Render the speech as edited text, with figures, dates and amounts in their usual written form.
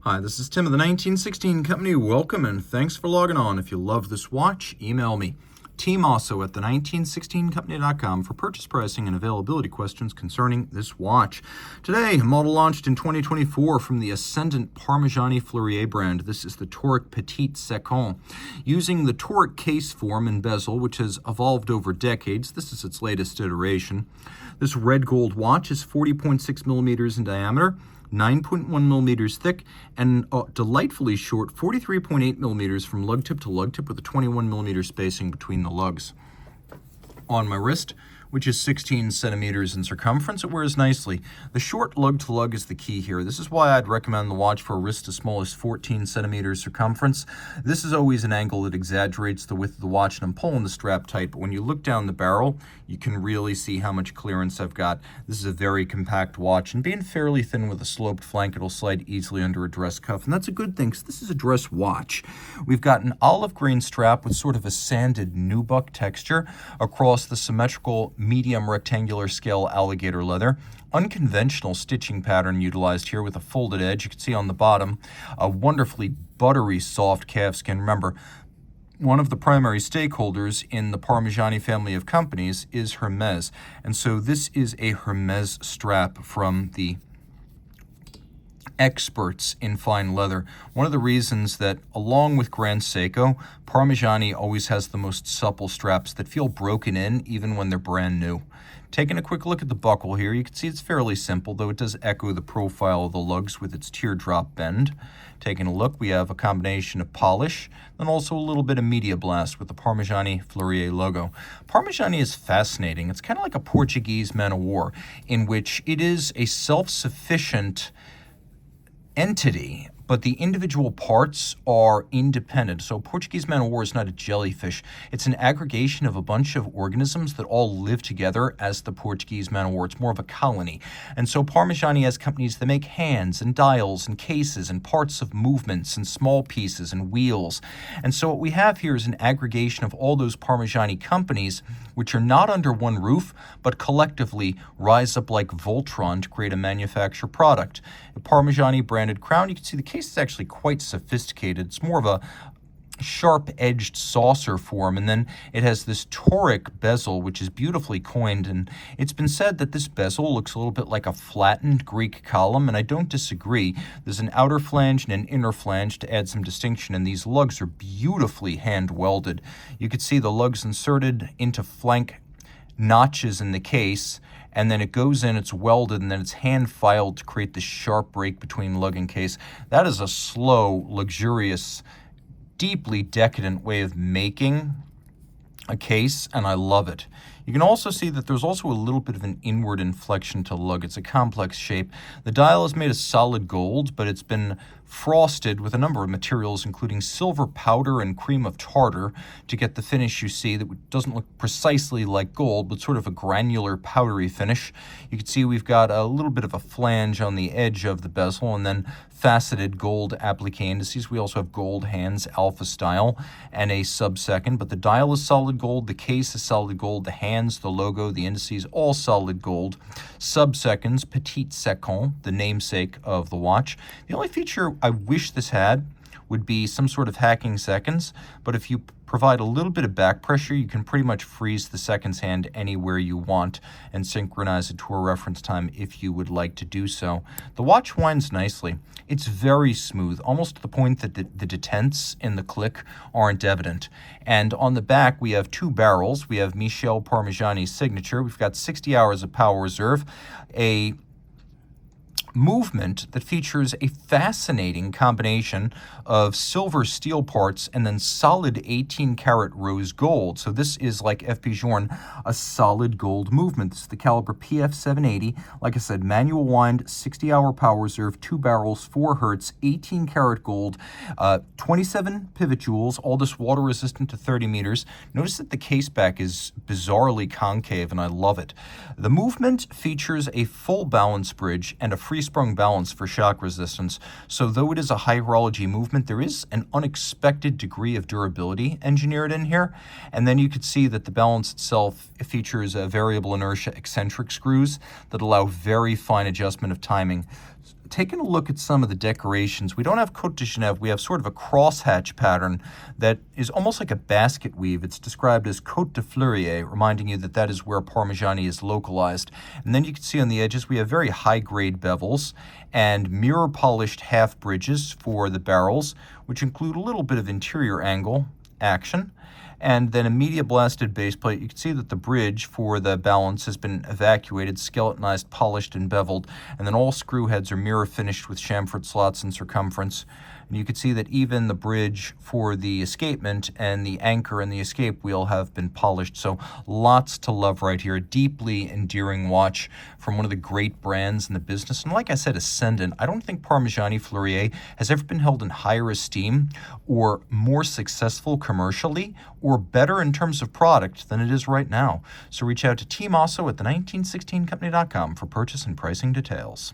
Hi, this is Tim of the 1916 Company. Welcome and thanks for logging on. If you love this watch, email me, Team Mosso at the1916company.com for purchase pricing and availability questions concerning this watch. Today, a model launched in 2024 from the Ascendant Parmigiani Fleurier brand. This is the Toric Petite Second. Using the Toric case form and bezel, which has evolved over decades, this is its latest iteration. This red gold watch is 40.6 millimeters in diameter, 9.1 millimeters thick, and delightfully short 43.8 millimeters from lug tip to lug tip with a 21 millimeter spacing between the lugs. On my wrist, which is 16 centimeters in circumference, it wears nicely. The short lug-to-lug is the key here. This is why I'd recommend the watch for a wrist as small as 14 centimeters circumference. This is always an angle that exaggerates the width of the watch, and I'm pulling the strap tight, but when you look down the barrel, you can really see how much clearance I've got. This is a very compact watch, and being fairly thin with a sloped flank, it'll slide easily under a dress cuff, and that's a good thing, because this is a dress watch. We've got an olive green strap with sort of a sanded nubuck texture across the symmetrical medium rectangular scale alligator leather. Unconventional stitching pattern utilized here with a folded edge. You can see on the bottom a wonderfully buttery soft calfskin. Remember, one of the primary stakeholders in the Parmigiani family of companies is Hermes, and so this is a Hermes strap from the experts in fine leather. One of the reasons that, along with Grand Seiko, Parmigiani always has the most supple straps that feel broken in even when they're brand new. Taking a quick look at the buckle here, you can see it's fairly simple, though it does echo the profile of the lugs with its teardrop bend. Taking a look, we have a combination of polish, and also a little bit of media blast with the Parmigiani Fleurier logo. Parmigiani is fascinating. It's kind of like a Portuguese man-of-war, in which it is a self-sufficient entity, but the individual parts are independent. So Portuguese man-of-war is not a jellyfish. It's an aggregation of a bunch of organisms that all live together as the Portuguese man-of-war. It's more of a colony. And so Parmigiani has companies that make hands and dials and cases and parts of movements and small pieces and wheels. And so what we have here is an aggregation of all those Parmigiani companies, which are not under one roof, but collectively rise up like Voltron to create a manufactured product. A Parmigiani branded crown, you can see the case is actually quite sophisticated. It's more of a sharp-edged saucer form, and then it has this toric bezel, which is beautifully coined, and it's been said that this bezel looks a little bit like a flattened Greek column, and I don't disagree. There's an outer flange and an inner flange to add some distinction, and these lugs are beautifully hand-welded. You can see the lugs inserted into flank notches in the case, and then it goes in, it's welded, and then it's hand filed to create this sharp break between lug and case. That is a slow, luxurious, deeply decadent way of making a case, and I love it. You can also see that there's also a little bit of an inward inflection to lug. It's a complex shape. The dial is made of solid gold, but it's been frosted with a number of materials, including silver powder and cream of tartar, to get the finish you see that doesn't look precisely like gold, but sort of a granular, powdery finish. You can see we've got a little bit of a flange on the edge of the bezel, and then faceted gold applique indices. We also have gold hands, alpha style, and a sub-second, but the dial is solid gold, the case is solid gold, the hands, the logo, the indices, all solid gold. Sub-seconds, Petite Second, the namesake of the watch. The only feature I wish this had would be some sort of hacking seconds, but if you provide a little bit of back pressure, you can pretty much freeze the seconds hand anywhere you want and synchronize it to a reference time if you would like to do so. The watch winds nicely. It's very smooth, almost to the point that the detents in the click aren't evident. And on the back, we have two barrels. We have Michel Parmigiani's signature. We've got 60 hours of power reserve, a movement that features a fascinating combination of silver steel parts and then solid 18-karat rose gold. So this is, like FP Journe, a solid gold movement. This is the caliber PF940. Like I said, manual wind, 60-hour power reserve, 2 barrels, 4 hertz, 18-karat gold, 27 pivot jewels, all this water resistant to 30 meters. Notice that the case back is bizarrely concave, and I love it. The movement features a full balance bridge and a free-sprung balance for shock resistance. So though it is a high horology movement, there is an unexpected degree of durability engineered in here. And then you could see that the balance itself features variable inertia eccentric screws that allow very fine adjustment of timing taking a look at some of the decorations, we don't have Côte de Genève. We have sort of a crosshatch pattern that is almost like a basket weave. It's described as Côte de Fleurier, reminding you that that is where Parmigiani is localized. And then you can see on the edges we have very high-grade bevels and mirror-polished half bridges for the barrels, which include a little bit of interior angle action. And then a media blasted base plate. You can see that the bridge for the balance has been evacuated, skeletonized, polished, and beveled. And then all screw heads are mirror finished with chamfered slots in circumference. And you can see that even the bridge for the escapement and the anchor and the escape wheel have been polished. So lots to love right here. A deeply endearing watch from one of the great brands in the business. And like I said, ascendant. I don't think Parmigiani Fleurier has ever been held in higher esteem or more successful commercially or better in terms of product than it is right now. So reach out to Team Mosso at the 1916company.com for purchase and pricing details.